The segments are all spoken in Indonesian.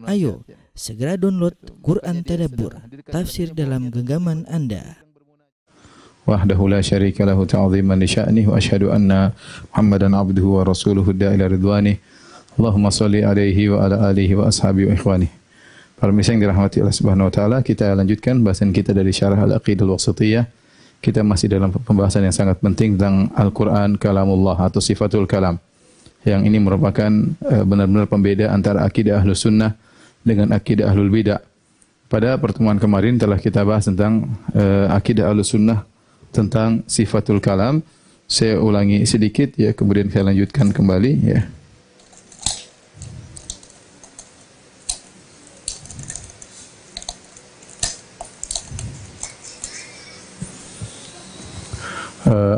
Ayo, segera download Quran Tadabbur, tafsir dalam genggaman Anda. Wahdahu la syarika lahu ta'ziman li sya'nihi wa asyhadu anna Muhammadan abduhu wa rasuluhu da'ila ridwani. Allahumma shalli alaihi wa ala alihi wa ashabihi wa ikhwani. Para pemirsa yang dirahmati Allah Subhanahu wa taala, kita lanjutkan bahasan kita dari Syarah Al-Aqidah Al-Wasithiyah. Kita masih dalam pembahasan yang sangat penting tentang Al-Qur'an kalamullah atau sifatul kalam. Yang ini merupakan benar-benar pembeda antara akidah Ahlus Sunnah dengan akidah Ahlul Bidah. Pada pertemuan kemarin telah kita bahas tentang akidah Ahlus Sunnah tentang sifatul kalam. Saya ulangi sedikit ya, kemudian saya lanjutkan kembali ya.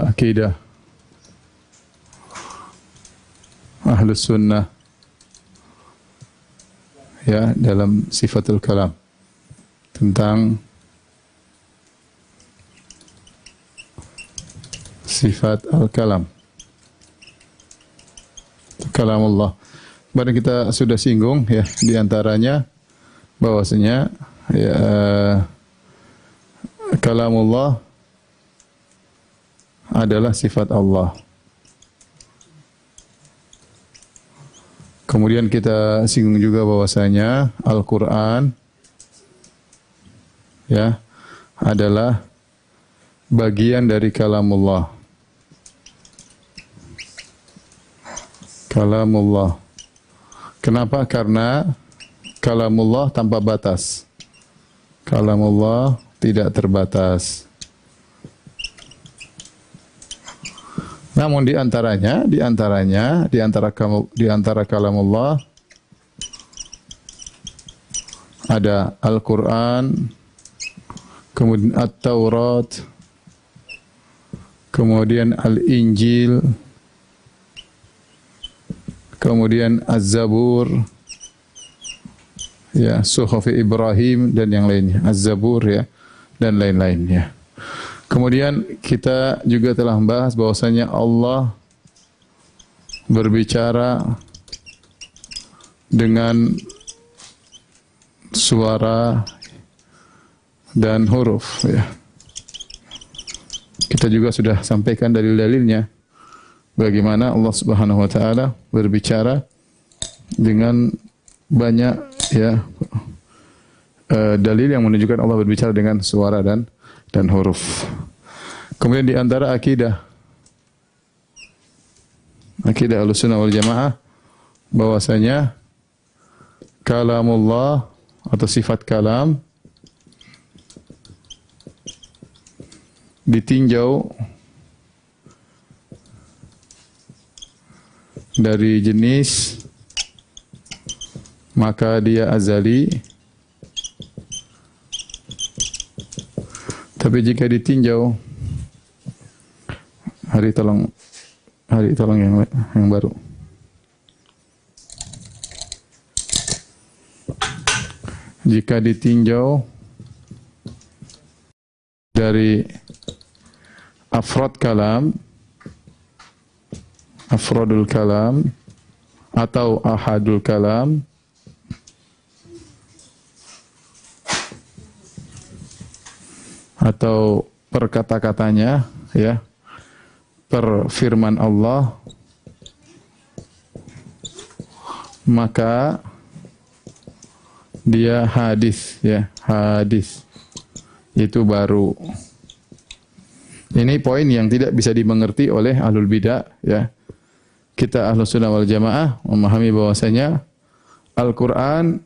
Akidah Ahlus Sunnah ya dalam sifatul kalam, tentang sifat al-kalam, kalamullah. Kemarin kita sudah singgung ya, diantaranya bahwasanya ya, kalamullah adalah sifat Allah. Kemudian kita singgung juga bahwasanya Al-Quran ya adalah bagian dari kalamullah. Kalamullah. Kenapa? Karena kalamullah tanpa batas. Kalamullah tidak terbatas. Namun di antara kalamullah ada Al-Quran, kemudian At-Taurat, kemudian Al-Injil, kemudian Az-Zabur, ya, Suhuf Ibrahim dan yang lainnya, Az-Zabur ya, dan lain-lainnya. Kemudian kita juga telah membahas bahwasanya Allah berbicara dengan suara dan huruf ya. Kita juga sudah sampaikan dalil-dalilnya bagaimana Allah Subhanahu wa taala berbicara dengan banyak ya dalil yang menunjukkan Allah berbicara dengan suara dan huruf. Kemudian di antara akidah Ahlussunnah wal Jamaah bahwasanya kalamullah atau sifat kalam ditinjau dari jenis, maka dia azali. Tapi jika ditinjau, hari tolong yang baru. Jika ditinjau dari afrad kalam, afradul kalam atau ahadul kalam, atau per kata-katanya ya, per firman Allah, maka dia hadis ya, hadis itu baru. Ini poin yang tidak bisa dimengerti oleh Ahlul Bidah ya. Kita Ahlus Sunnah wal Jamaah memahami bahwasanya Al-Qur'an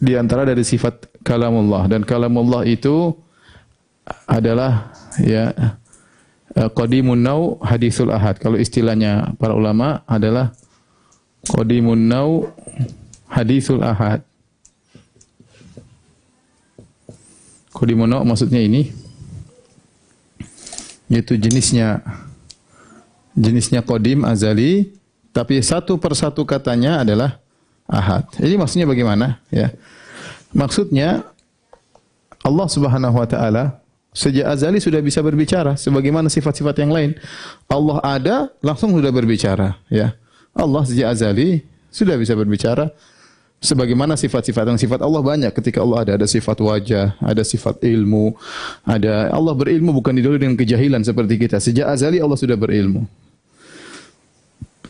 diantara dari sifat kalamullah, dan kalamullah itu adalah ya qadimun nau hadisul ahad. Kalau istilahnya para ulama adalah qadimun nau hadisul ahad. Qadimun nau maksudnya ini, yaitu jenisnya qadim azali, tapi satu persatu katanya adalah ahad. Jadi maksudnya bagaimana ya? Maksudnya Allah Subhanahu wa taala sejak azali sudah bisa berbicara sebagaimana sifat-sifat yang lain. Allah ada, langsung sudah berbicara ya. Allah sejak azali sudah bisa berbicara Sebagaimana sifat-sifat yang sifat Allah banyak. Ketika Allah ada sifat wajah, ada sifat ilmu, ada Allah berilmu bukan didahului dengan kejahilan seperti kita. Sejak azali Allah sudah berilmu.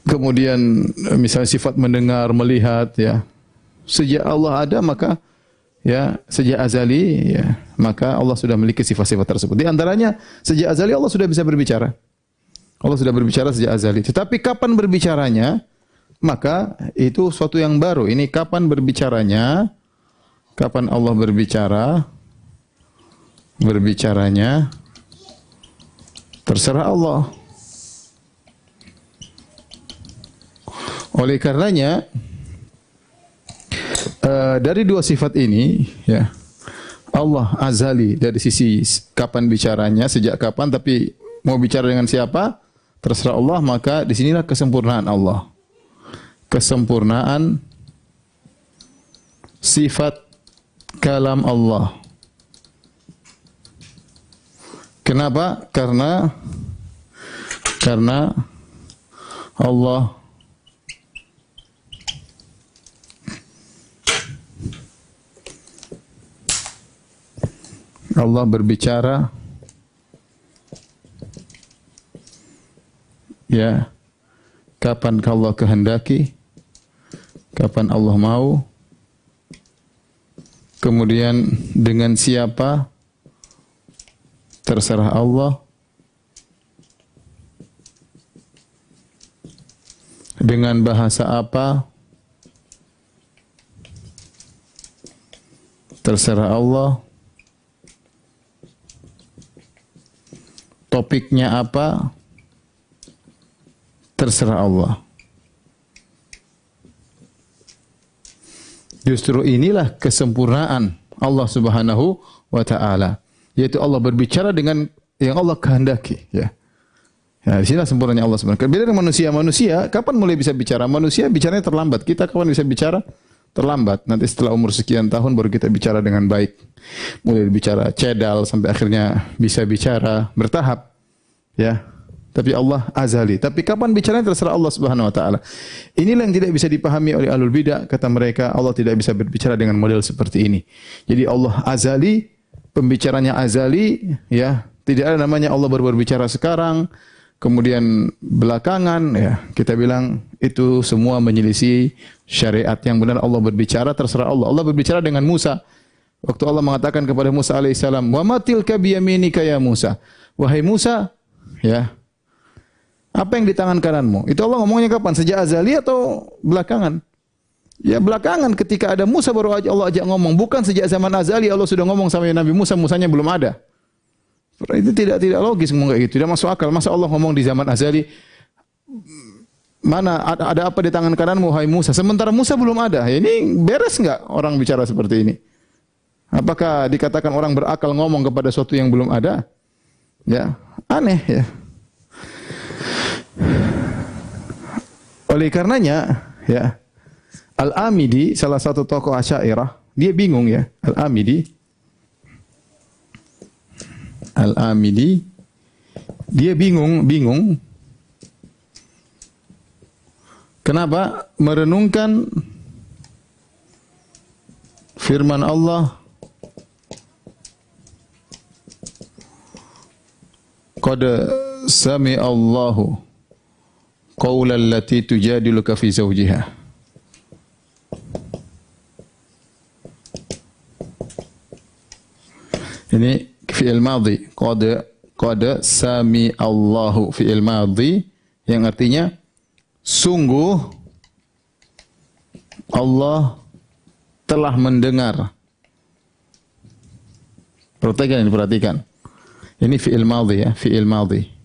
Kemudian misalnya sifat mendengar, melihat, ya. Sejak Allah ada maka ya sejak azali ya maka Allah sudah memiliki sifat-sifat tersebut. Di antaranya sejak azali Allah sudah bisa berbicara. Allah sudah berbicara sejak azali. Tetapi kapan berbicaranya? Maka itu suatu yang baru. Ini kapan berbicaranya? Kapan Allah berbicara? Berbicaranya terserah Allah. Oleh karenanya dari dua sifat ini ya Allah azali dari sisi kapan bicaranya, sejak kapan, tapi mau bicara dengan siapa terserah Allah. Maka disinilah kesempurnaan Allah. Kesempurnaan sifat kalam Allah. Kenapa? Karena Allah berbicara ya kapan Allah kehendaki, kapan Allah mau, kemudian dengan siapa terserah Allah, dengan bahasa apa terserah Allah, topiknya apa terserah Allah. Justru inilah kesempurnaan Allah Subhanahu wa taala, yaitu Allah berbicara dengan yang Allah kehendaki, ya. Ya, di sinilah sempurnanya Allah Subhanahu wa taala. Beda dengan manusia. Manusia kapan mulai bisa bicara? Manusia bicaranya terlambat. Kita kapan bisa bicara? Terlambat. Nanti setelah umur sekian tahun baru kita bicara dengan baik. Mulai bicara cedal sampai akhirnya bisa bicara bertahap. Ya. Tapi Allah azali. Tapi kapan bicaranya terserah Allah Subhanahu wa taala. Inilah yang tidak bisa dipahami oleh ahlul bidah. Kata mereka Allah tidak bisa berbicara dengan model seperti ini. Jadi Allah azali, pembicaranya azali, ya. Tidak ada namanya Allah baru berbicara sekarang, kemudian belakangan, ya. Kita bilang itu semua menyelisih syariat. Yang benar Allah berbicara terserah Allah. Allah berbicara dengan Musa. Waktu Allah mengatakan kepada Musa alaihissalam, "Wa ma tilka biyaminika ya Musa?" Wahai Musa, ya. Apa yang di tangan kananmu? Itu Allah ngomongnya kapan? Sejak azali atau belakangan? Ya belakangan, ketika ada Musa baru Allah ajak ngomong. Bukan sejak zaman azali Allah sudah ngomong sama Nabi Musa, Musanya belum ada. Itu tidak logis ngomong kayak gitu. Tidak masuk akal. Masa Allah ngomong di zaman azali, mana ada apa di tangan kananmu hai Musa? Sementara Musa belum ada. Ya, ini beres enggak orang bicara seperti ini? Apakah dikatakan orang berakal ngomong kepada sesuatu yang belum ada? Ya, aneh ya. Oleh karenanya, ya, Al-Amidi, salah satu tokoh Asy'ariyah, dia bingung ya, Al-Amidi, dia bingung. Kenapa? Merenungkan firman Allah, qad sami Allahu qaulal lati tujadiluka fi zawjiha. Ini fi'il madhi, qad sami Allahu, fi'il madhi yang artinya sungguh Allah telah mendengar. Perhatikan. Ini fi'il madhi ya, fi'il madhi.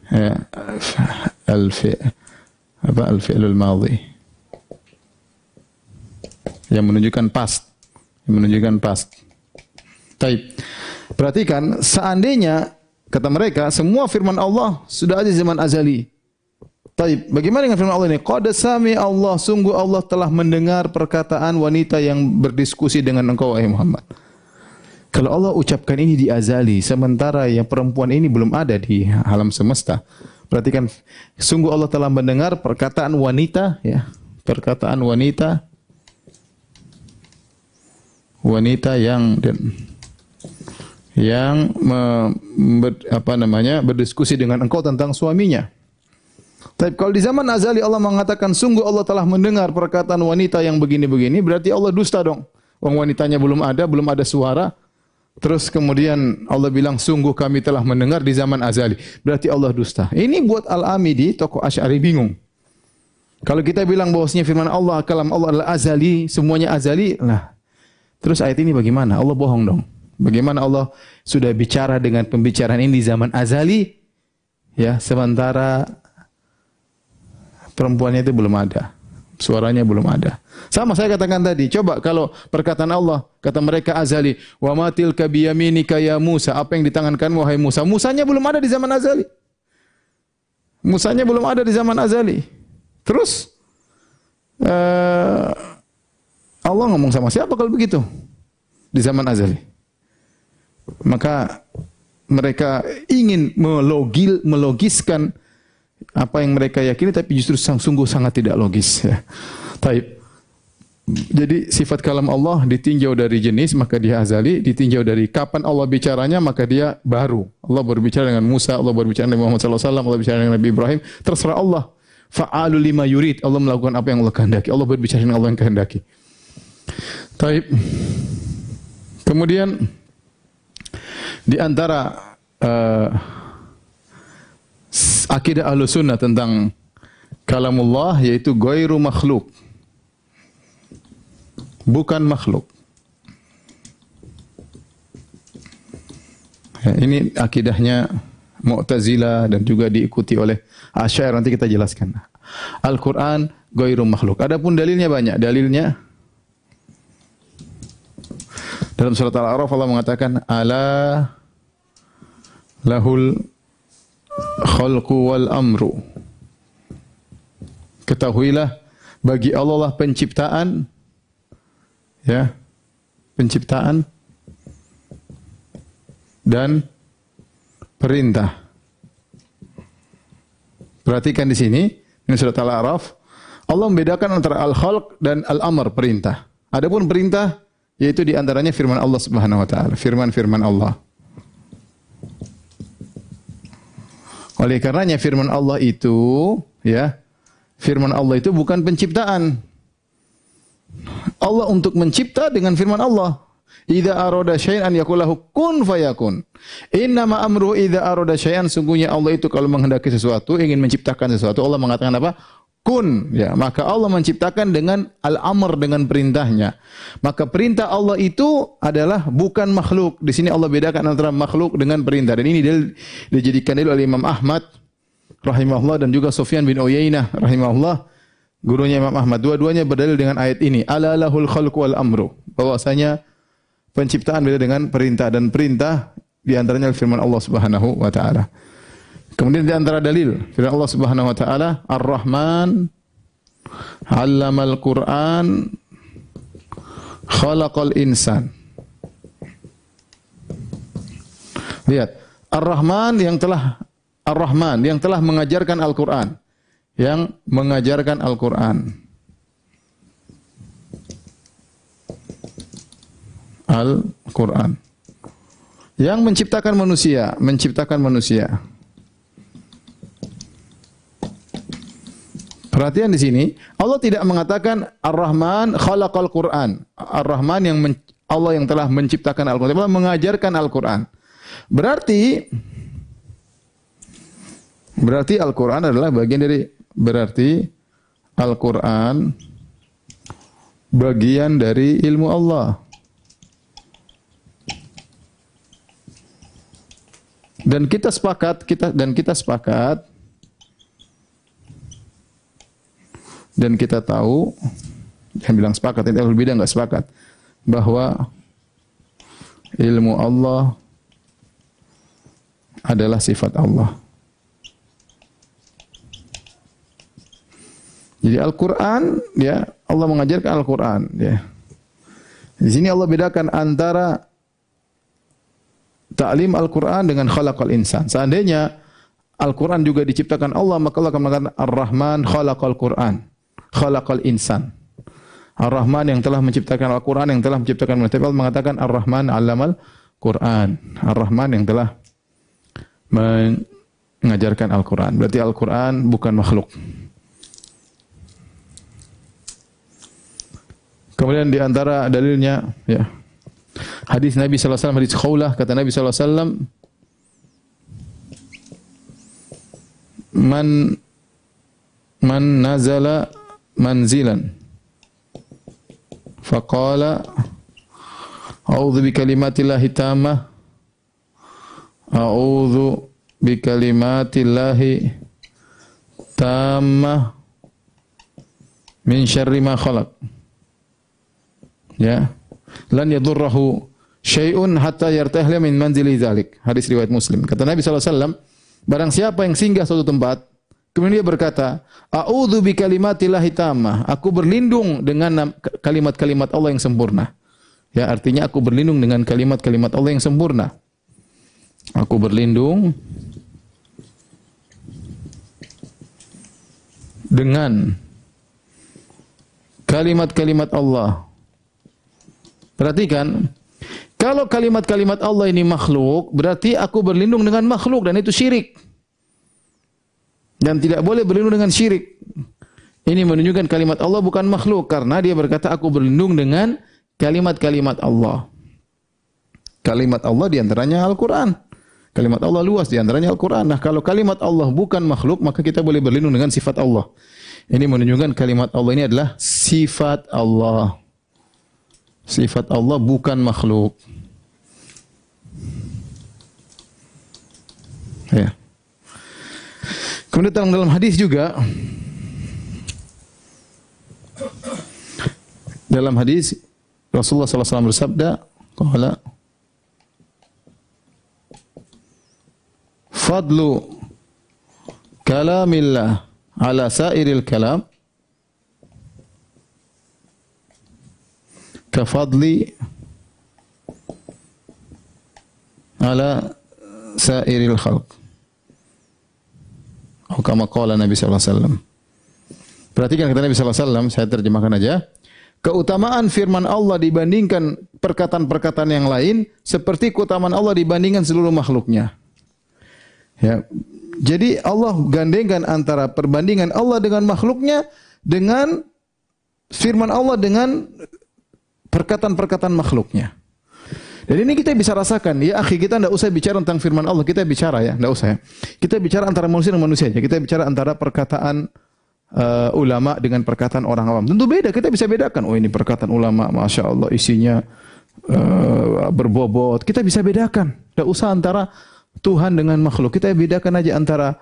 Ya, al-fi'lul madhi yang menunjukkan past, Taib. Perhatikan, seandainya kata mereka semua firman Allah sudah ada di zaman azali. Taib. Bagaimana dengan firman Allah ini? Qad sami Allah, sungguh Allah telah mendengar perkataan wanita yang berdiskusi dengan engkau wahai Muhammad. Kalau Allah ucapkan ini di azali, sementara yang perempuan ini belum ada di alam semesta. Perhatikan, sungguh Allah telah mendengar perkataan wanita, ya, perkataan wanita wanita yang berdiskusi dengan engkau tentang suaminya. Tapi kalau di zaman azali Allah mengatakan sungguh Allah telah mendengar perkataan wanita yang begini-begini, berarti Allah dusta dong. Wong wanitanya belum ada suara. Terus kemudian Allah bilang sungguh kami telah mendengar di zaman azali. Berarti Allah dusta. Ini buat Al-Amidi, tokoh Asy'ari bingung. Kalau kita bilang bahwasanya firman Allah, kalam Allah adalah azali, semuanya azali, nah. Terus ayat ini bagaimana? Allah bohong dong. Bagaimana Allah sudah bicara dengan pembicaraan ini di zaman azali, ya, sementara perempuannya itu belum ada. Suaranya belum ada. Sama saya katakan tadi, coba kalau perkataan Allah, kata mereka azali, wa matil ka biyaminika ya Musa, apa yang di tangan kamu wahai Musa? Musanya belum ada di zaman azali. Musanya belum ada di zaman azali. Terus Allah ngomong sama siapa kalau begitu? Di zaman azali. Maka mereka ingin melogiskan apa yang mereka yakini, tapi justru sungguh sangat tidak logis. Ya. Taib. Jadi sifat kalam Allah ditinjau dari jenis, maka dia azali. Ditinjau dari kapan Allah bicaranya, maka dia baru. Allah berbicara dengan Musa, Allah berbicara dengan Muhammad SAW, Allah berbicara dengan Nabi Ibrahim. Terserah Allah. Fa'alu lima yurid. Allah melakukan apa yang Allah kehendaki. Allah berbicara dengan Allah yang kehendaki. Taib. Kemudian di antara akidah Ahlussunnah tentang kalamullah yaitu ghairu makhluk. Bukan makhluk. Ya, ini akidahnya Mu'tazilah dan juga diikuti oleh Asy'ari, nanti kita jelaskan. Al-Qur'an ghairu makhluk. Adapun dalilnya banyak. Dalilnya dalam surat Al-A'raf Allah mengatakan ala lahul khalqu wal amru. Ketahuilah bagi Allah lah penciptaan, ya, penciptaan dan perintah. Perhatikan di sini, ini surat Al-A'raf, Allah membedakan antara al-khalq dan al-amr, perintah. Adapun perintah yaitu di antaranya firman Allah Subhanahu wa taala, firman-firman Allah. Oleh karenanya firman Allah itu, ya, firman Allah itu bukan penciptaan. Allah untuk mencipta dengan firman Allah. Idza arada syai'an yaqulahu kun fayakun. Innama amruhu idza arada syai'an, sungguhnya Allah itu kalau menghendaki sesuatu, ingin menciptakan sesuatu, Allah mengatakan apa? Kun, ya, maka Allah menciptakan dengan al-amr, dengan perintahnya. Maka perintah Allah itu adalah bukan makhluk. Di sini Allah bedakan antara makhluk dengan perintah. Dan ini dijadikan dalil oleh Imam Ahmad rahimahullah dan juga Sufyan bin Uyainah rahimahullah, gurunya Imam Ahmad. Dua-duanya berdalil dengan ayat ini, ala lahul khalqu wal amru. Bahwasanya penciptaan beda dengan perintah, dan perintah di antaranya firman Allah Subhanahu wa taala. Kemudian di antara dalil firman Allah Subhanahu wa taala, Ar-Rahman 'allamal Qur'an khalaqal insan. Lihat, Ar-Rahman yang telah mengajarkan Al-Qur'an, yang mengajarkan Al-Qur'an. Al-Qur'an. Yang menciptakan manusia. Perhatian di sini, Allah tidak mengatakan Ar-Rahman khalaqal Qur'an. Ar-Rahman Allah yang telah menciptakan Al-Qur'an, Allah mengajarkan Al-Qur'an. Berarti Al-Qur'an adalah bagian dari, berarti Al-Qur'an bagian dari ilmu Allah. Dan kita sepakat dan kita tahu, yang bilang sepakat, yang ahlul bidah enggak sepakat, bahwa ilmu Allah adalah sifat Allah. Jadi Al-Qur'an, ya, Allah mengajarkan Al-Qur'an, ya. Di sini Allah bedakan antara ta'lim Al-Qur'an dengan khalaqal insan. Seandainya Al-Qur'an juga diciptakan Allah, maka Allah akan mengatakan Ar-Rahman khalaqal Qur'an, khalaqal insan. Ar-Rahman yang telah menciptakan Al-Quran, yang telah menciptakan manusia. Allah mengatakan Ar-Rahman 'allamal Quran. Ar-Rahman yang telah mengajarkan Al-Quran. Berarti Al-Quran bukan makhluk. Kemudian di antara dalilnya, ya, hadis Nabi sallallahu alaihi wasallam, hadis Khawlah, kata Nabi sallallahu alaihi wasallam, man nazala manzilan faqala a'udzu bikalimatillahi tammah a'udzu bikalimatillahi tammah min syarri ma khalaq, ya, lan yadurruhu syai'un hatta yartahila min manzili dzalik. Hadis riwayat Muslim. Kata Nabi sallallahu alaihi wasallam, barang siapa yang singgah suatu tempat, kemudian dia berkata, a'udzu bikalimatillahi tammah, aku berlindung dengan kalimat-kalimat Allah yang sempurna. Ya, artinya aku berlindung dengan kalimat-kalimat Allah yang sempurna. Aku berlindung dengan kalimat-kalimat Allah. Perhatikan, kalau kalimat-kalimat Allah ini makhluk, berarti aku berlindung dengan makhluk, dan itu syirik. Dan tidak boleh berlindung dengan syirik. Ini menunjukkan kalimat Allah bukan makhluk, karena dia berkata aku berlindung dengan kalimat-kalimat Allah. Kalimat Allah diantaranya Al-Quran. Kalimat Allah luas, diantaranya Al-Quran. Nah, kalau kalimat Allah bukan makhluk, maka kita boleh berlindung dengan sifat Allah. Ini menunjukkan kalimat Allah ini adalah sifat Allah. Sifat Allah bukan makhluk. Ya. Kemudian dalam hadis juga, dalam hadis Rasulullah SAW bersabda, qala fadlu kalamillah ala sairil kalam kafadli ala sairil khalq. Kama qala Nabi sallallahu alaihi wasallam. Perhatikan kata Nabi sallallahu alaihi wasallam, saya terjemahkan aja. Keutamaan firman Allah dibandingkan perkataan-perkataan yang lain seperti keutamaan Allah dibandingkan seluruh makhluknya. Ya. Jadi Allah gandengkan antara perbandingan Allah dengan makhluknya dengan firman Allah dengan perkataan-perkataan makhluknya. Dan ini kita bisa rasakan, ya akhi, kita tidak usah bicara tentang firman Allah, kita bicara ya, tidak usah ya. Kita bicara antara manusia dan manusia aja. Kita bicara antara perkataan ulama dengan perkataan orang awam. Tentu beda, kita bisa bedakan. Oh, ini perkataan ulama, masya Allah, isinya berbobot. Kita bisa bedakan. Tidak usah antara Tuhan dengan makhluk. Kita bedakan aja antara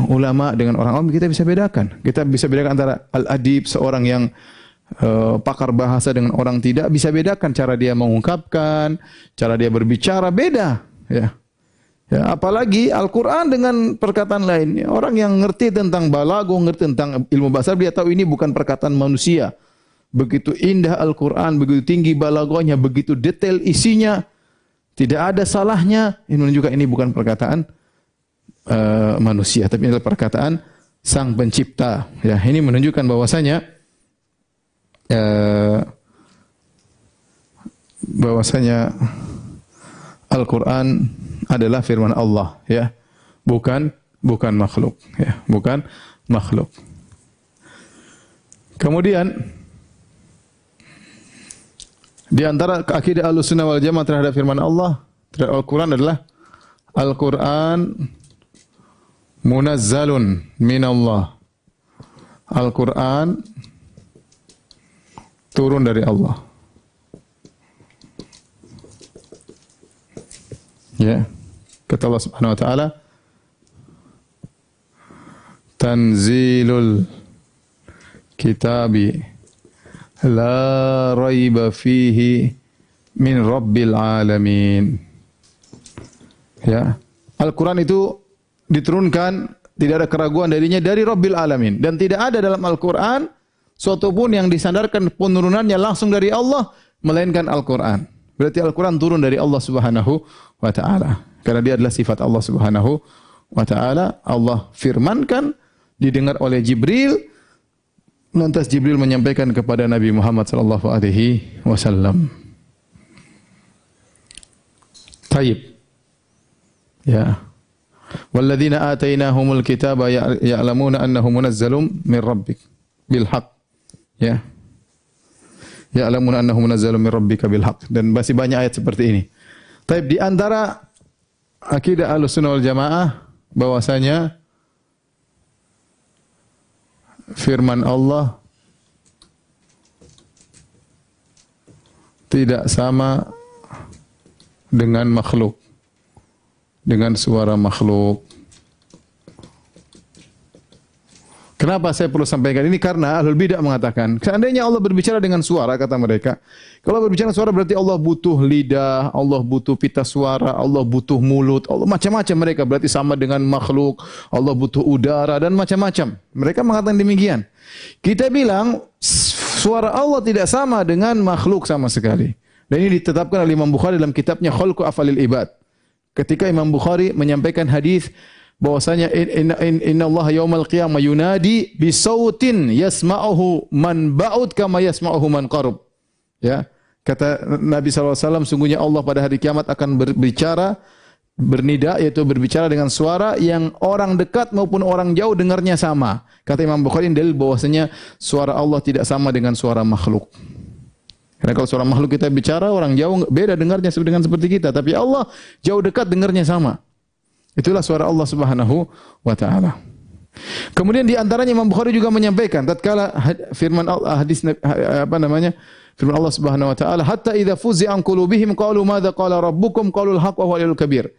ulama dengan orang awam. Kita bisa bedakan. Kita bisa bedakan antara al-adib, seorang yang pakar bahasa, dengan orang tidak, bisa bedakan cara dia mengungkapkan, cara dia berbicara, beda. Ya. Ya, apalagi Al-Quran dengan perkataan lain. Orang yang ngerti tentang balago, ngerti tentang ilmu bahasa, dia tahu ini bukan perkataan manusia. Begitu indah Al-Quran, begitu tinggi balagonya, begitu detail isinya, tidak ada salahnya. Ini menunjukkan ini bukan perkataan manusia, tapi ini adalah perkataan Sang Pencipta. Ya, ini menunjukkan bahwasanya Al-Quran adalah firman Allah, ya, bukan makhluk, ya, bukan makhluk. Kemudian di antara akidah Ahlussunnah wal Jamaah terhadap firman Allah, terhadap Al-Quran adalah Al-Quran munazzalun minallah. Al-Quran turun dari Allah. Ya. Kata Allah Subhanahu wa taala, tanzilul kitabi la raiba fihi min rabbil alamin. Ya. Al-Quran itu diturunkan, tidak ada keraguan darinya, dari Rabbil Alamin. Dan tidak ada dalam Al-Quran suatu pun yang disandarkan penurunannya langsung dari Allah, melainkan Al-Quran. Berarti Al-Quran turun dari Allah Subhanahu wa ta'ala. Karena dia adalah sifat Allah Subhanahu wa ta'ala. Allah firmankan, didengar oleh Jibril, Lantas Jibril menyampaikan kepada Nabi Muhammad sallallahu alaihi wasallam. Taib. Ya. Walladzina atainahumul kitaba ya'lamuna annahu munazzalun min rabbik bil haqq. Ya. Ya'lamuna annahu munazzalun min rabbika bil haqq. Dan masih banyak ayat seperti ini. Taib, di antara akidah Ahlussunnah wal Jamaah bahwasanya firman Allah tidak sama dengan makhluk, dengan suara makhluk. Kenapa saya perlu sampaikan ini? Karena Ahlul Bidah mengatakan, seandainya Allah berbicara dengan suara, kata mereka, kalau berbicara suara berarti Allah butuh lidah, Allah butuh pita suara, Allah butuh mulut, Allah macam-macam mereka, berarti sama dengan makhluk, Allah butuh udara dan macam-macam. Mereka mengatakan demikian. Kita bilang suara Allah tidak sama dengan makhluk sama sekali. Dan ini ditetapkan oleh Imam Bukhari dalam kitabnya Khalqu Af'alil Ibad. Ketika Imam Bukhari menyampaikan hadis bahwasanya inna Allah yaumal qiyamah yunadi bi sautin yasma'uhu man ba'ud kama yasma'uhu man qarub. Ya, kata Nabi SAW, sungguhnya Allah pada hari kiamat akan berbicara, bernida, yaitu berbicara dengan suara yang orang dekat maupun orang jauh dengarnya sama. Kata Imam Bukhari, dalil bahwasanya suara Allah tidak sama dengan suara makhluk. Karena kalau suara makhluk kita bicara, orang jauh beda dengarnya dengan seperti kita, tapi Allah jauh dekat dengarnya sama. Itulah suara Allah Subhanahu wa taala. Kemudian di antaranya Imam Bukhari juga menyampaikan tatkala firman hadis firman Allah Subhanahu wa taala, hatta idza fuzi'a an qulubihim qalu madza qala rabbukum qalul haqq wa huwal kabir.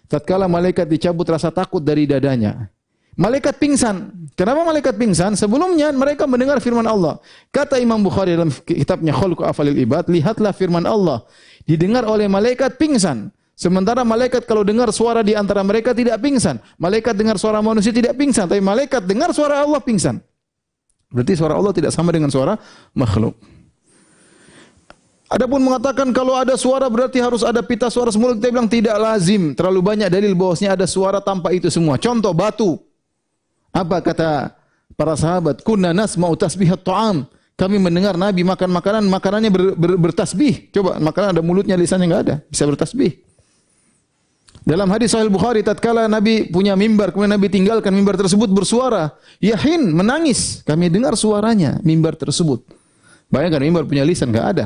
Tatkala malaikat dicabut rasa takut dari dadanya, malaikat pingsan. Kenapa malaikat pingsan? Sebelumnya mereka mendengar firman Allah. Kata Imam Bukhari dalam kitabnya Khalqu Af'alil Ibad, lihatlah firman Allah didengar oleh malaikat pingsan. Sementara malaikat kalau dengar suara di antara mereka tidak pingsan. Malaikat dengar suara manusia tidak pingsan, tapi malaikat dengar suara Allah pingsan. Berarti suara Allah tidak sama dengan suara makhluk. Adapun mengatakan kalau ada suara berarti harus ada pita suara semula, kita bilang tidak lazim. Terlalu banyak dalil bahwasanya ada suara tanpa itu semua. Contoh batu. Apa kata para sahabat? Kunna nasma'u tasbihat ta'am. Kami mendengar Nabi makan makanan, makanannya bertasbih. Coba makanan ada mulutnya, lisannya enggak ada, bisa bertasbih. Dalam hadis Sahih Bukhari, tatkala Nabi punya mimbar, kemudian Nabi tinggalkan mimbar tersebut bersuara, yahin, menangis. Kami dengar suaranya mimbar tersebut. Bayangkan mimbar punya lisan, enggak ada.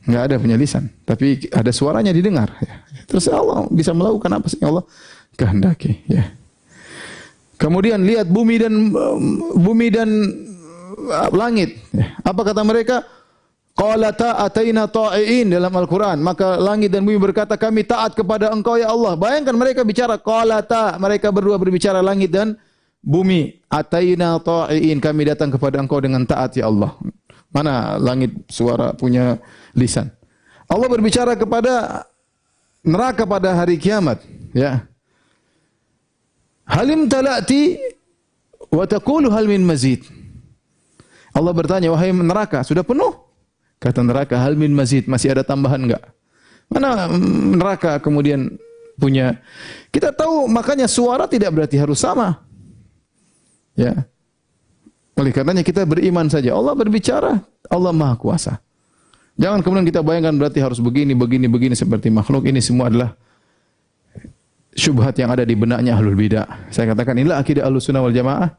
Enggak ada punya lisan, tapi ada suaranya didengar. Terus Allah bisa melakukan apa sih Allah kehendaki, ya. Kemudian lihat bumi dan langit. Apa kata mereka? Qalata ataina ta'iin dalam Al-Quran. Maka langit dan bumi berkata, kami taat kepada engkau ya Allah. Bayangkan mereka bicara qalata. Mereka berdua berbicara langit dan bumi. Ataina ta'iin. Kami datang kepada engkau dengan taat ya Allah. Mana langit suara punya lisan. Allah berbicara kepada neraka pada hari kiamat. Ya. Halim talati wa taqulu hal min mazid. Allah bertanya, wahai neraka, sudah penuh? Kata neraka, hal min mazid, masih ada tambahan enggak? Mana neraka kemudian punya? Kita tahu makanya suara tidak berarti harus sama. Ya. Oleh karenanya kita beriman saja. Allah berbicara, Allah Maha Kuasa. Jangan kemudian kita bayangkan berarti harus begini seperti makhluk. Ini semua adalah syubhat yang ada di benaknya Ahlul Bidah. Saya katakan inilah akidah Ahlussunnah wal Jamaah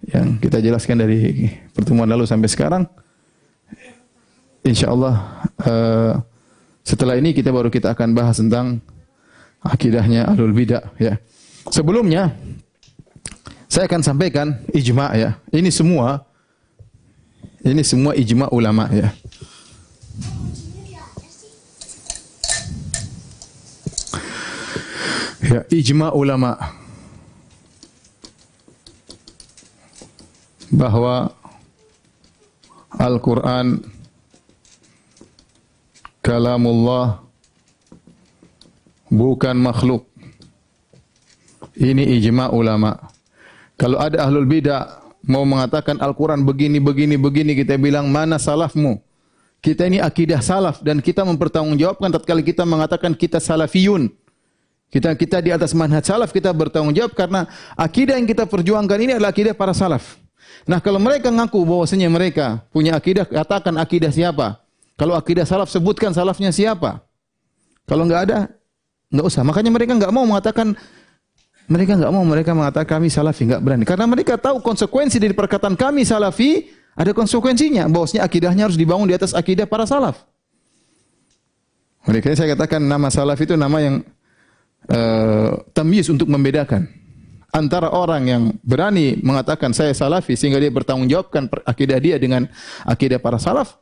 yang kita jelaskan dari pertemuan lalu sampai sekarang. InsyaAllah setelah ini kita akan bahas tentang akidahnya Ahlul Bidah, ya. Sebelumnya saya akan sampaikan ijma', ya. Ini semua ijma' ulama, ya. Ya, ijma' ulama bahwa Al-Quran kalamullah, bukan makhluk. Ini ijma' ulama. Kalau ada Ahlul Bidah mau mengatakan Al-Quran begini, kita bilang mana salafmu? Kita ini akidah salaf dan kita mempertanggungjawabkan tatkala kita mengatakan kita salafiyun. Kita di atas manhaj salaf, kita bertanggung jawab karena akidah yang kita perjuangkan ini adalah akidah para salaf. Nah, kalau mereka ngaku bahwasanya mereka punya akidah, katakan akidah siapa? Kalau akidah salaf, sebutkan salafnya siapa? Kalau enggak ada, enggak usah. Makanya mereka enggak mau mengatakan, mereka mengatakan kami salafi, enggak berani. Karena mereka tahu konsekuensi dari perkataan kami salafi, ada konsekuensinya. Bahwasanya akidahnya harus dibangun di atas akidah para salaf. Mereka saya katakan nama salaf itu nama yang tamyiz untuk membedakan antara orang yang berani mengatakan saya salafi sehingga dia bertanggungjawabkan akidah dia dengan akidah para salaf,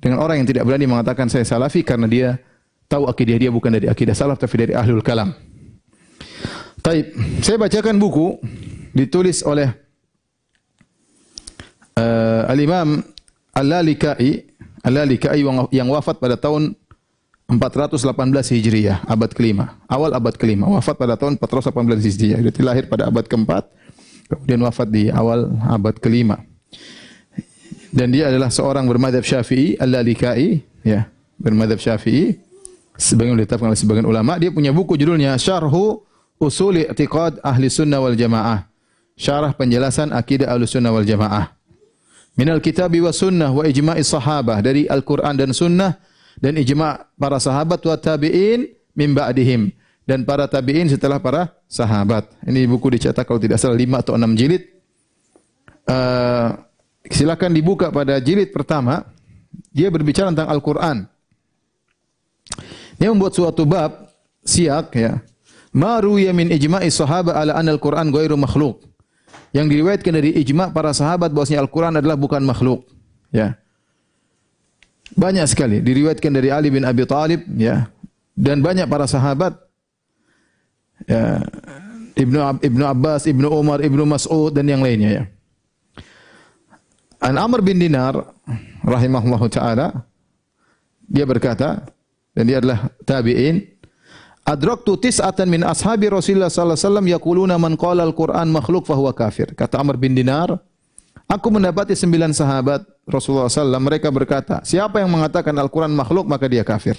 dengan orang yang tidak berani mengatakan saya salafi karena dia tahu akidah dia bukan dari akidah salaf tapi dari ahlul kalam. Taib, saya bacakan buku ditulis oleh Al-Imam Al-Lalikai yang wafat pada tahun 418 Hijriah, abad kelima, awal abad kelima, wafat pada tahun 418 Hijriah. Dia lahir pada abad keempat, kemudian wafat di awal abad kelima. Dan dia adalah seorang bermadzhab Syafi'i, Al-Lalikai, ya, bermadzhab Syafi'i. Sebagian ditetapkan oleh sebagian ulama. Dia punya buku judulnya Syarhu Usuli I'tiqad Ahli Sunnah wal Jamaah. Syarah penjelasan akidah Ahli Sunnah wal Jamaah. Minal kitabi wa sunnah wa ijma'i sahabah, dari Al-Quran dan sunnah dan ijma' para sahabat wa tabi'in min ba'dihim, dan para tabi'in setelah para sahabat. Ini buku dicetak kalau tidak salah 5 atau 6 jilid. Silakan dibuka pada jilid pertama. Dia berbicara tentang Al-Quran. Dia membuat suatu bab siyak, ya. Ma ruwiya min ijma'i sahabah ala anna al-Quran ghairu makhluk. Yang diriwayatkan dari ijma' para sahabat bahwasanya Al-Quran adalah bukan makhluk, ya. Banyak sekali diriwayatkan dari Ali bin Abi Thalib, ya, dan banyak para sahabat, ya, Ibnu Abbas, Ibnu Umar, Ibnu Mas'ud dan yang lainnya, ya. An Amr bin Dinar rahimahullahu taala, dia berkata, dan dia adalah tabi'in, adraktu tis'atan min ashabi Rasulullah sallallahu alaihi wasallam yaquluna man qala al-Qur'an makhluk fa huwa kafir. Kata Amr bin Dinar, aku mendapati 9 sahabat Rasulullah SAW, mereka berkata, siapa yang mengatakan Al-Quran makhluk, maka dia kafir.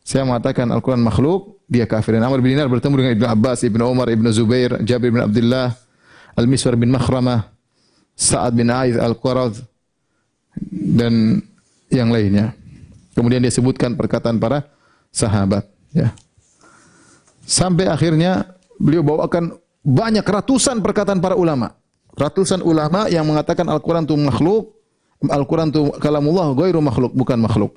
Saya mengatakan Al-Quran makhluk, dia kafir. Dan Amr bin Dinar bertemu dengan Ibnu Abbas, Ibnu Umar, Ibnu Zubair, Jabir bin Abdullah, Al-Miswar bin Makhramah, Sa'ad bin Aiz Al-Quradh, dan yang lainnya. Kemudian dia sebutkan perkataan para sahabat, ya. Sampai akhirnya beliau bawakan banyak ratusan perkataan para ulama. Ratusan ulama yang mengatakan Al-Quran itu makhluk, Al-Quran itu kalamullah, ghairu makhluk, bukan makhluk.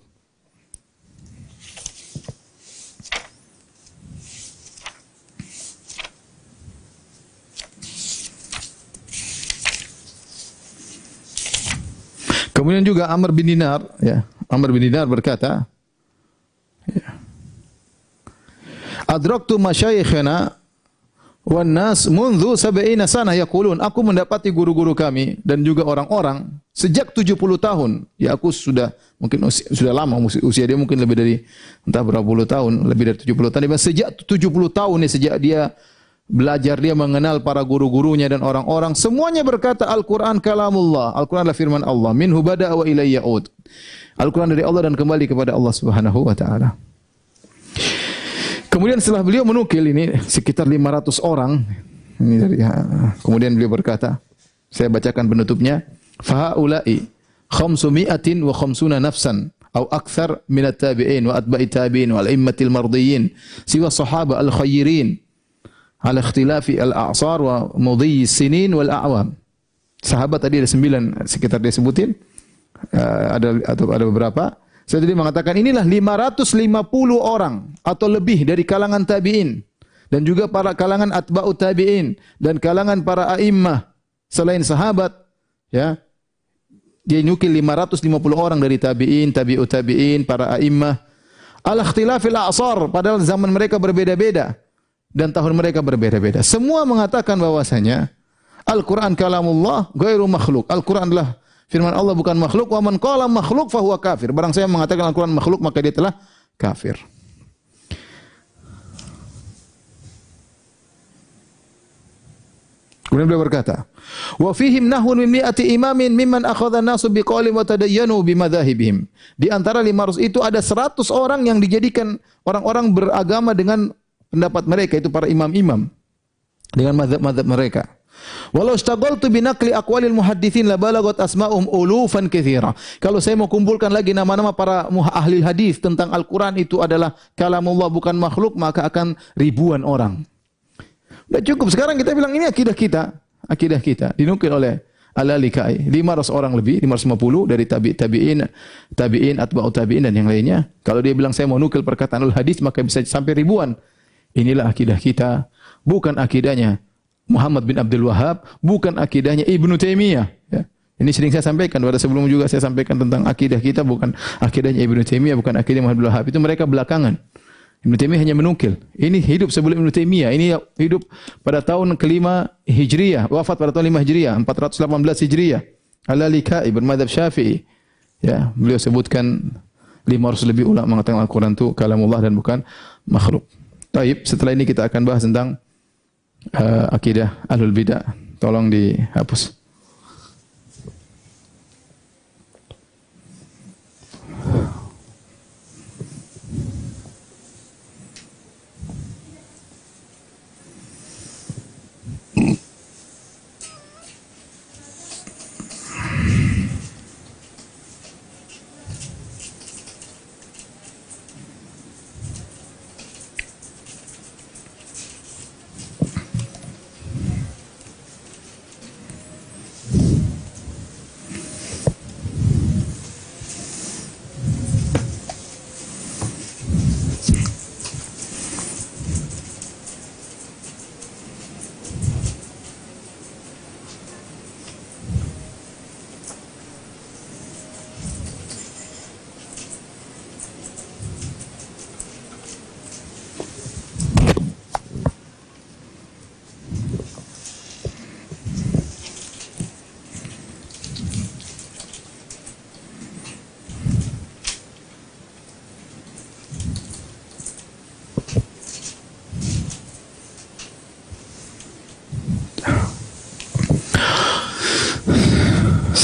Kemudian juga Amr bin Dinar, ya, Amr bin Dinar berkata, ya, adraktu masyayikhana wan nas mundu 70 sanah yaqulun, aku mendapati guru-guru kami dan juga orang-orang sejak 70 tahun. Ya, aku sudah mungkin sudah lama, usia dia mungkin lebih dari entah berapa puluh tahun, lebih dari 70 tahun. Sejak 70 tahun nih, sejak dia belajar, dia mengenal para guru-gurunya dan orang-orang, semuanya berkata Al-Qur'an kalamullah. Al-Qur'an adalah firman Allah. Minhu bada'a wa ilayya ya'ud. Al-Qur'an dari Allah dan kembali kepada Allah Subhanahu wa taala. Kemudian setelah beliau menukil ini sekitar 500 orang, ini dari, kemudian beliau berkata, saya bacakan penutupnya, fahaula'i khamsumi'atin wa khamsuna nafsan atau akthar min at-tabi'in wa atba'i tabi'in wal a'immatil mardiyyin siwa sahaba al-khayrin ala ikhtilafi al-a'sar wa mudhi sinin wal a'wam. Sahabat tadi ada 9 sekitar dia sebutin, ada beberapa. Saya tadi mengatakan inilah 550 orang atau lebih dari kalangan tabi'in dan juga para kalangan atba'u tabi'in dan kalangan para a'immah selain sahabat, ya. Dia nyukil 550 orang dari tabi'in, tabi'u tabi'in, para a'immah. Al-ikhtilafil a'sar, padahal zaman mereka berbeda-beda dan tahun mereka berbeda-beda. Semua mengatakan bahwasanya Al-Quran kalamullah ghairu makhluk. Al-Quran adalah firman Allah, bukan makhluk. Wa man qala makhluk fa huwa kafir. Barang saya mengatakan Al-Quran makhluk, maka dia telah kafir. Kemudian beliau berkata, wa fihim nahwun min mi'ati imamin mimman akhadha an-nasu biqaulin wa tadayyanu bimadzahibihim. Di antara 500 itu ada 100 orang yang dijadikan orang-orang beragama dengan pendapat mereka, itu para imam-imam, dengan mazhab-mazhab mereka. Walau istaghaltu binaqli aqwalil muhadditsin la balagat asma'um ulufan katsira. Kalau saya mau kumpulkan lagi nama-nama para ahli hadis tentang Al-Qur'an itu adalah kalamullah bukan makhluk, maka akan ribuan orang. Sudah cukup. Sekarang kita bilang ini akidah kita. Akidah kita dinukil oleh Al-Lalikai 500 orang lebih, 550 dari tabi'in, atba'ut tabi'in dan yang lainnya. Kalau dia bilang saya mau nukil perkataan al-hadis maka bisa sampai ribuan. Inilah akidah kita, bukan akidahnya Muhammad bin Abdul Wahhab, bukan akidahnya Ibnu Taimiyah. Ya. Ini sering saya sampaikan, pada sebelum juga saya sampaikan tentang akidah kita, bukan akidahnya Ibnu Taimiyah, bukan akidah Muhammad bin Abdul Wahhab. Itu mereka belakangan. Ibnu Taimiyah hanya menukil. Ini hidup sebelum Ibnu Taimiyah. Ini hidup pada tahun kelima Hijriyah, wafat pada tahun 5 Hijriyah, 418 Hijriyah. Al-Lalikai bermadzhab Syafi'i. Ya, beliau sebutkan 500 lebih ulama mengatakan Al-Qur'an itu kalamullah dan bukan makhluk. Baik, setelah ini kita akan bahas tentang akidah ahlul bidah. Tolong dihapus.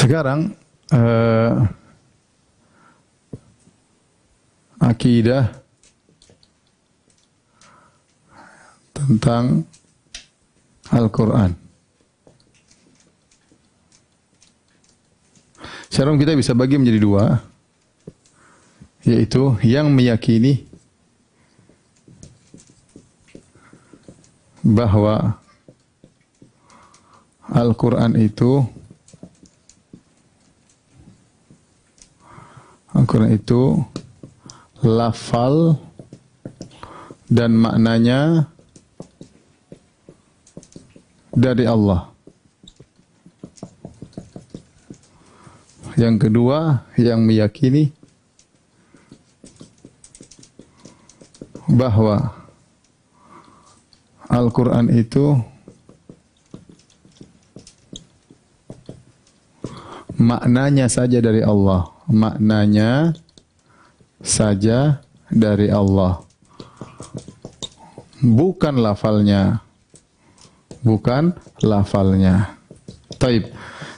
Sekarang akidah tentang Al-Quran. Sekarang kita bisa bagi menjadi dua, yaitu yang meyakini bahwa Al-Quran itu lafal dan maknanya dari Allah. Yang kedua, yang meyakini bahwa Al-Quran itu maknanya saja dari Allah. Maknanya saja dari Allah. Bukan lafalnya. Bukan lafalnya. Taib.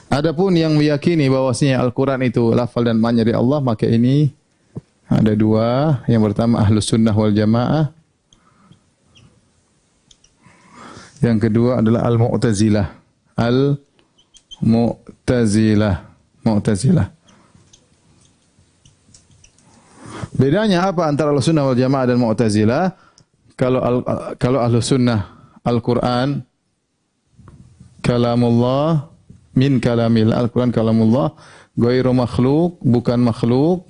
Adapun yang meyakini bahwasanya Al-Quran itu lafal dan maknanya dari Allah, maka ini ada dua. Yang pertama Ahlus Sunnah wal Jamaah. Yang kedua adalah Al-Mu'tazilah. Mu'tazilah. Bedanya apa antara Ahlus Sunnah wal Jamaah dan Mu'tazilah? Kalau Ahlus Sunnah Al-Quran kalamullah min kalamil, Al-Quran kalamullah ghairu makhluk, bukan makhluk.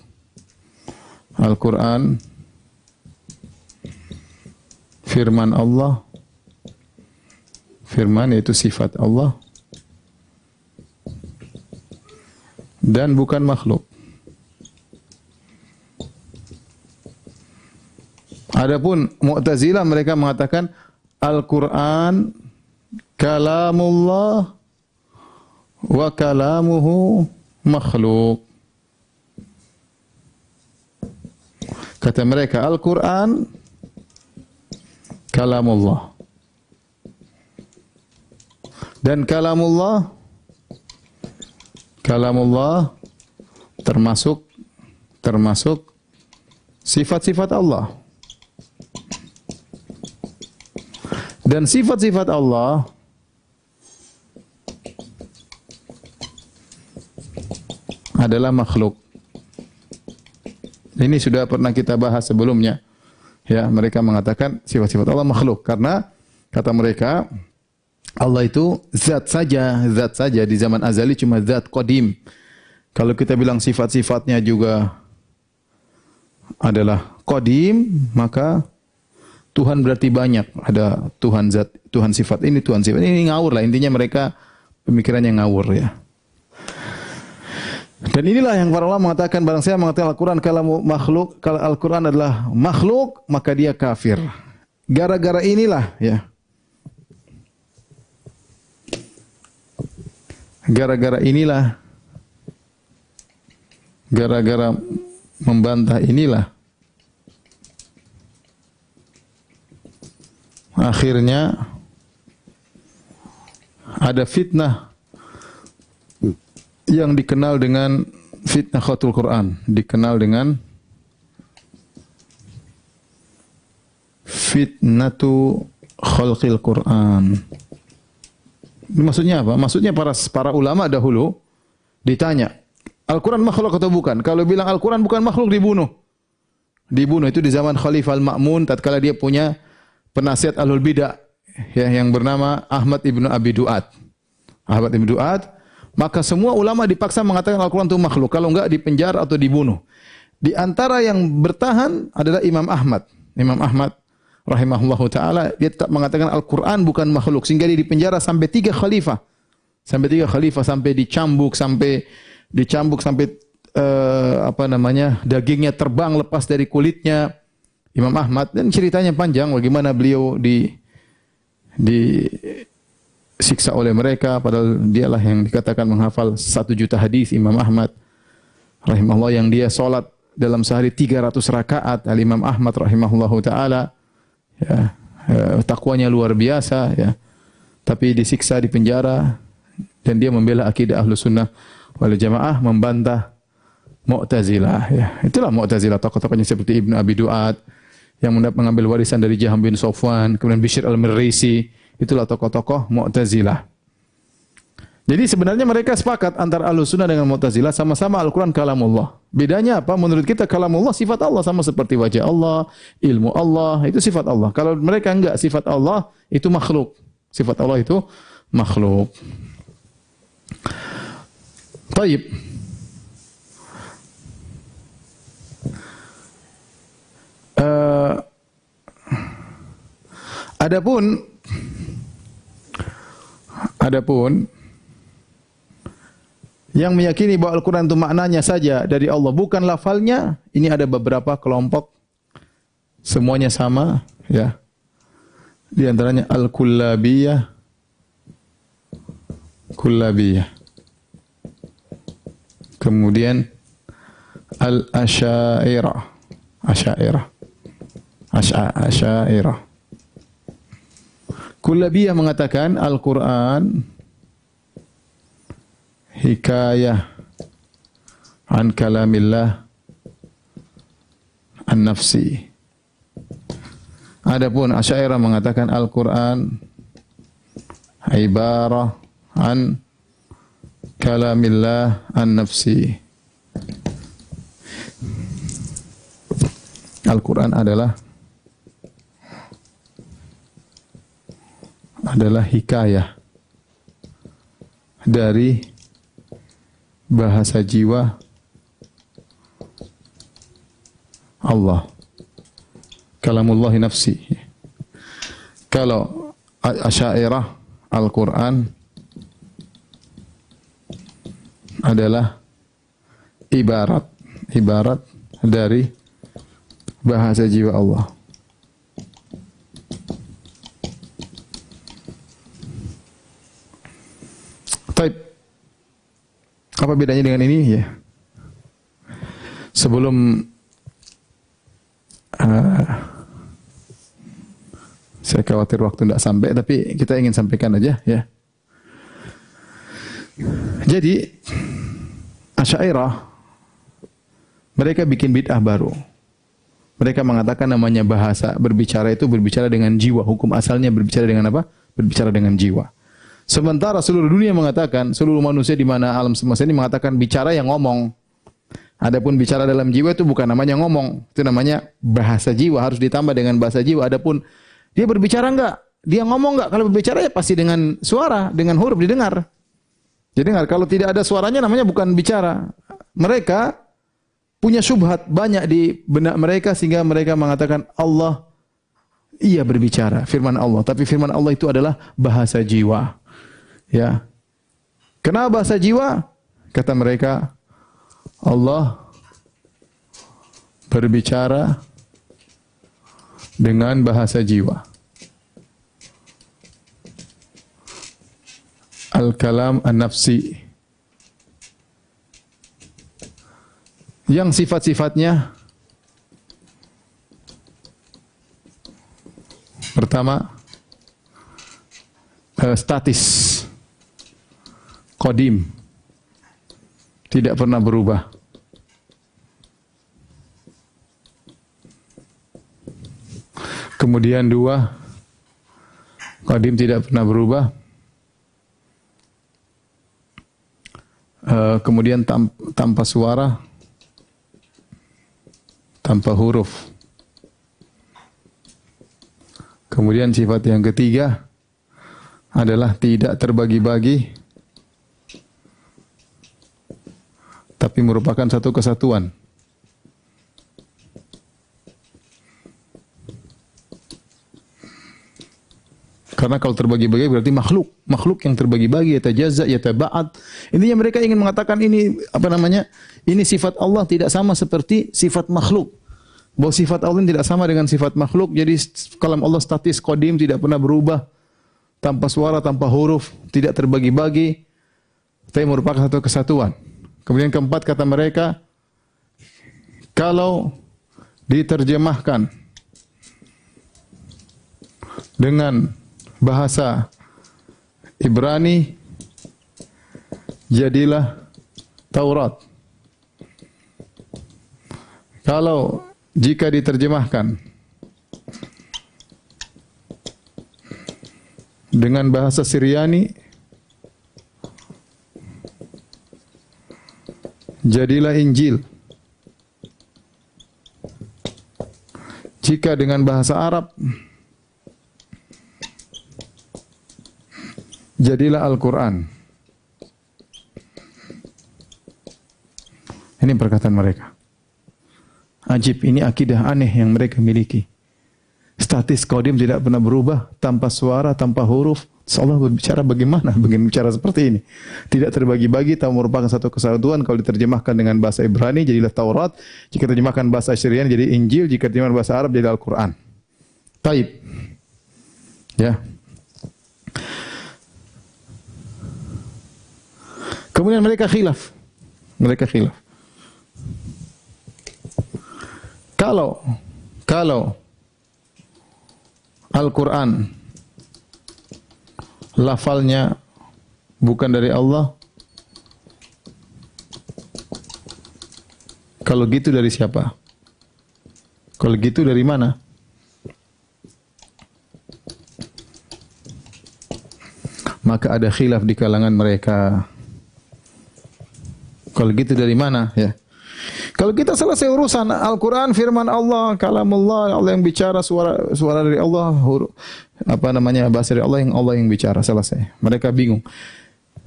Al-Quran firman Allah. Firman yaitu sifat Allah dan bukan makhluk. Adapun Mu'tazilah mereka mengatakan Al-Quran kalamullah wa kalamuhu makhluk. Kata mereka Al-Quran kalamullah dan kalamullah termasuk sifat-sifat Allah. Dan sifat-sifat Allah adalah makhluk. Ini sudah pernah kita bahas sebelumnya. Ya, mereka mengatakan sifat-sifat Allah makhluk karena kata mereka Allah itu zat saja di zaman azali cuma zat qadim. Kalau kita bilang sifat-sifatnya juga adalah qadim, maka Tuhan berarti banyak. Ada Tuhan zat, Tuhan sifat ini, Tuhan sifat ini, ngawur lah. Intinya mereka pemikirannya ngawur ya. Dan inilah yang para ulama mengatakan, barang saya mengatakan Al-Quran kalau makhluk, kalau Al-Quran adalah makhluk, maka dia kafir. Gara-gara inilah ya. Gara-gara inilah, gara-gara membantah inilah, akhirnya ada fitnah yang dikenal dengan fitnah khatul Quran, dikenal dengan fitnatu khalqil Quran. Maksudnya apa? Maksudnya para ulama dahulu ditanya, Al-Quran makhluk atau bukan? Kalau bilang Al-Quran bukan makhluk, dibunuh. Dibunuh itu di zaman Khalifah Al-Ma'mun tatkala dia punya penasihat Ahlul Bidah ya, yang bernama Ahmad ibnu Abi Du'ad. Ahmad ibnu Du'ad, maka semua ulama dipaksa mengatakan Al-Quran itu makhluk. Kalau enggak dipenjara atau dibunuh. Di antara yang bertahan adalah Imam Ahmad. Imam Ahmad rahimahullahu taala, dia tetap mengatakan Al-Quran bukan makhluk, sehingga dia dipenjara sampai 3 khalifah. Sampai dicambuk sampai dagingnya terbang lepas dari kulitnya Imam Ahmad, dan ceritanya panjang bagaimana beliau disiksa oleh mereka, padahal dialah yang dikatakan menghafal 1 juta hadis. Imam Ahmad rahimahullah yang dia salat dalam sehari 300 rakaat. Al-Imam Ahmad rahimahullahu taala ya, takwanya luar biasa ya, tapi disiksa, dipenjara, dan dia membela akidah Ahlus Sunnah wal Jamaah, membantah Mu'tazilah ya. Itulah Mu'tazilah, tokoh-tokohnya seperti Ibnu Abi Du'ad yang mengambil warisan dari Jaham bin Safwan, kemudian Bishr al-Mirrisi. Itulah tokoh-tokoh Mu'tazilah. Jadi sebenarnya mereka sepakat antara Ahlus Sunnah dengan Mu'tazilah, sama-sama Al-Quran kalamullah. Bedanya apa? Menurut kita kalamullah sifat Allah, sama seperti wajah Allah, ilmu Allah, itu sifat Allah. Kalau mereka enggak, sifat Allah itu makhluk. Sifat Allah itu makhluk. Taib. Adapun yang meyakini bahwa Al-Quran itu maknanya saja dari Allah, bukan lafalnya, ini ada beberapa kelompok, semuanya sama ya. Di antaranya Al-Kullabiyah, kemudian Al-Asy'ariyah, Asy'ariyah. Kullabiyah mengatakan Al-Quran hikayah an kalamillah an-nafsi. Adapun Asy'ariyah mengatakan Al-Quran ibarah an kalamillah an-nafsi. Al-Quran adalah hikayah dari bahasa jiwa Allah. Kalamullahi nafsi. Kalau Asy'ariyah, Al-Quran adalah ibarat dari bahasa jiwa Allah. Baik. Apa bedanya dengan ini ya? Sebelum saya khawatir waktu tidak sampai, tapi kita ingin sampaikan aja ya. Jadi Asy'ariyah mereka bikin bid'ah baru. Mereka mengatakan namanya bahasa, berbicara itu berbicara dengan jiwa. Hukum asalnya berbicara dengan apa? Berbicara dengan jiwa. Sementara seluruh dunia mengatakan, seluruh manusia di mana alam semesta ini mengatakan bicara yang ngomong. Adapun bicara dalam jiwa itu bukan namanya ngomong, itu namanya bahasa jiwa, harus ditambah dengan bahasa jiwa. Adapun dia berbicara enggak? Dia ngomong enggak? Kalau berbicara ya pasti dengan suara, dengan huruf didengar. Didengar. Kalau tidak ada suaranya namanya bukan bicara. Mereka punya syubhat banyak di benak mereka sehingga mereka mengatakan Allah iya berbicara, firman Allah, tapi firman Allah itu adalah bahasa jiwa. Ya. Kenapa bahasa jiwa? Kata mereka, Allah berbicara dengan bahasa jiwa. Al-kalam an-nafsi. Yang sifat-sifatnya pertama statis. Qadim, tidak pernah berubah. Kemudian dua, qadim tidak pernah berubah. Kemudian tanpa suara, tanpa huruf. Kemudian sifat yang ketiga adalah tidak terbagi-bagi, tapi merupakan satu kesatuan. Karena kalau terbagi-bagi berarti makhluk. Makhluk yang terbagi-bagi, yatajazza, yataba'ad. Intinya mereka ingin mengatakan ini, ini sifat Allah tidak sama seperti sifat makhluk. Bahwa sifat Allah tidak sama dengan sifat makhluk. Jadi kalam Allah statis, qadim, tidak pernah berubah. Tanpa suara, tanpa huruf, tidak terbagi-bagi. Tapi merupakan satu kesatuan. Kemudian keempat kata mereka, kalau diterjemahkan dengan bahasa Ibrani, jadilah Taurat. Kalau jika diterjemahkan dengan bahasa Syriani, jadilah Injil. Jika dengan bahasa Arab, jadilah Al-Quran. Ini perkataan mereka. Ajib, ini akidah aneh yang mereka miliki. Statis qadim tidak pernah berubah, tanpa suara, tanpa huruf. Allah berbicara bagaimana? Bagaimana bicara seperti ini? Tidak terbagi-bagi, tapi merupakan satu kesatuan. Kalau diterjemahkan dengan bahasa Ibrani, jadilah Taurat. Jika diterjemahkan bahasa Syriani, jadi Injil. Jika diterjemahkan bahasa Arab, jadi Al-Quran. Taib. Ya. Kemudian mereka khilaf. Mereka khilaf. Kalau Al-Quran lafalnya bukan dari Allah, kalau gitu dari siapa? Kalau gitu dari mana? Maka ada khilaf di kalangan mereka. Kalau gitu dari mana? Ya. Kalau kita selesai urusan Al-Quran, firman Allah, kalamullah, Allah yang bicara, suara dari Allah, bahasa dari Allah yang bicara, selesai. Mereka bingung.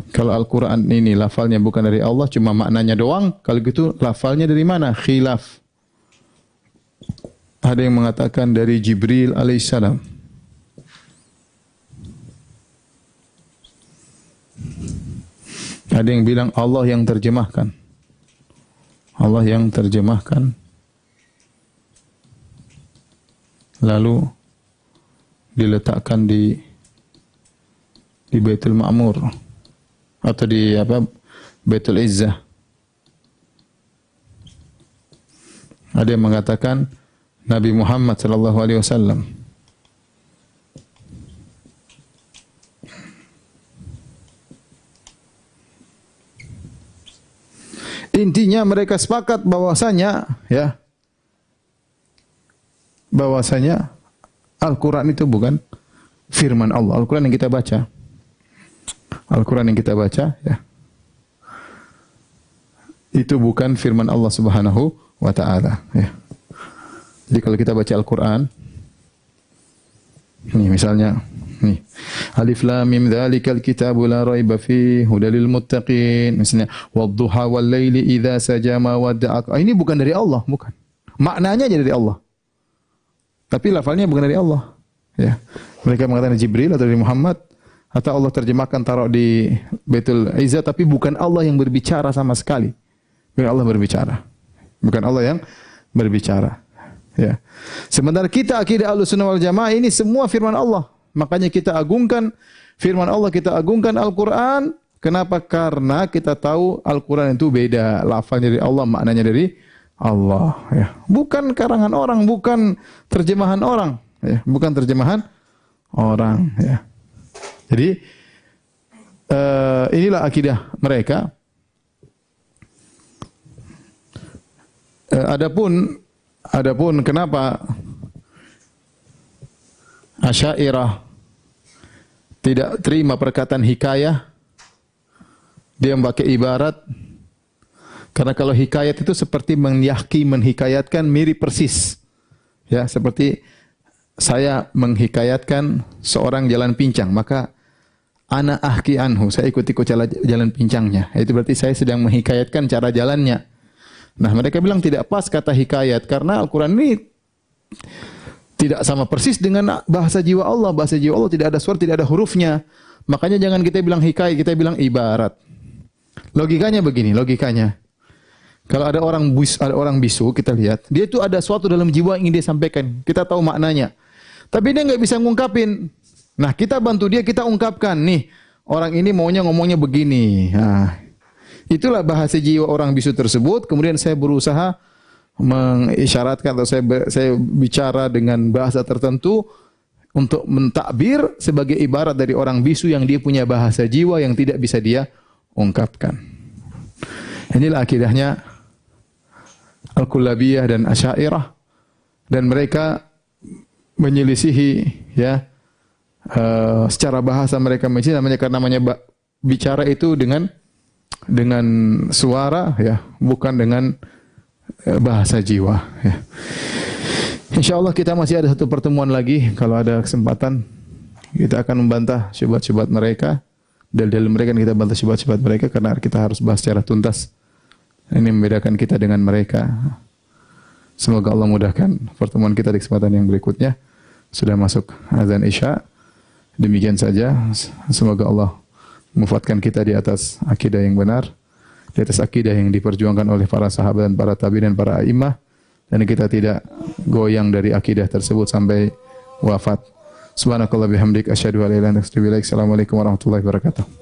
Kalau Al-Quran ini lafalnya bukan dari Allah, cuma maknanya doang, kalau gitu lafalnya dari mana? Khilaf. Ada yang mengatakan dari Jibril alaihissalam. Ada yang bilang Allah yang terjemahkan. Allah yang terjemahkan. Lalu diletakkan di Baitul Ma'mur atau di Baitul Izzah. Ada yang mengatakan Nabi Muhammad sallallahu alaihi wasallam. Intinya mereka sepakat bahwasanya Al-Quran itu bukan firman Allah. Al-Quran yang kita baca Al-Quran yang kita baca, ya, itu bukan firman Allah Subhanahu wa Ta'ala. Ya. Jadi kalau kita baca Al-Quran, nih misalnya, nih, Alif Lam Mim Dzalikal Kitabu la raiba fihi hudal lil muttaqin. Misalnya, wadduha wal laili idza saja ma wadda'ak. Ini bukan dari Allah, bukan. Maknanya aja dari Allah. Tapi lafalnya bukan dari Allah. Ya. Mereka mengatakan Jibril atau dari Muhammad, atau Allah terjemahkan taruh di Baitul Izzah, tapi bukan Allah yang berbicara sama sekali. Bukan Allah berbicara. Bukan Allah yang berbicara. Ya. Sementara kita akidah Ahlussunnah wal Jamaah ini semua firman Allah. Makanya kita agungkan firman Allah, kita agungkan Al-Quran. Kenapa? Karena kita tahu Al-Quran itu beda. Lafalnya dari Allah, maknanya dari Allah. Ya. Bukan karangan orang, bukan terjemahan orang. Ya. Bukan terjemahan orang. Ya. Jadi inilah akidah mereka. Adapun kenapa Asy'ariyah tidak terima perkataan hikayah, dia memakai ibarat, karena kalau hikayat itu seperti menghikayatkan mirip persis. Ya, seperti saya menghikayatkan seorang jalan pincang, maka ana ahki anhu, saya ikut-ikut jalan pincangnya. Itu berarti saya sedang menghikayatkan cara jalannya. Nah, mereka bilang tidak pas kata hikayat karena Al-Quran ini tidak sama persis dengan bahasa jiwa Allah. Bahasa jiwa Allah tidak ada suara, tidak ada hurufnya. Makanya jangan kita bilang hikayat, kita bilang ibarat. Logikanya begini, logikanya. Kalau ada orang bisu, kita lihat, dia itu ada suatu dalam jiwa yang ingin dia sampaikan. Kita tahu maknanya. Tapi dia nggak bisa ngungkapin. Nah, kita bantu dia, kita ungkapkan. Nih, orang ini maunya ngomongnya begini. Nah, itulah bahasa jiwa orang bisu tersebut. Kemudian saya berusaha mengisyaratkan atau saya bicara dengan bahasa tertentu untuk mentakbir sebagai ibarat dari orang bisu yang dia punya bahasa jiwa yang tidak bisa dia ungkapkan. Inilah akidahnya Al-Kullabiyah dan Asy'ariyah, dan mereka menyelisihi ya secara bahasa mereka namanya bicara itu dengan suara ya, bukan dengan bahasa jiwa ya. Insyaallah kita masih ada satu pertemuan lagi, kalau ada kesempatan kita akan membantah syubhat-syubhat mereka, dalil-dalil mereka, dan kita bantah syubhat-syubhat mereka karena kita harus bahas secara tuntas. Ini membedakan kita dengan mereka. Semoga Allah mudahkan pertemuan kita di kesempatan yang berikutnya. Sudah masuk azan Isya. Demikian saja. Semoga Allah memufatkan kita di atas akidah yang benar, di atas akidah yang diperjuangkan oleh para sahabat dan para tabi'in dan para a'imah, dan kita tidak goyang dari akidah tersebut sampai wafat. Subhanakallah bihamdik asyhadu an la ilaha illa anta astaghfiruka wa atubu ilaik. Assalamualaikum warahmatullahi wabarakatuh.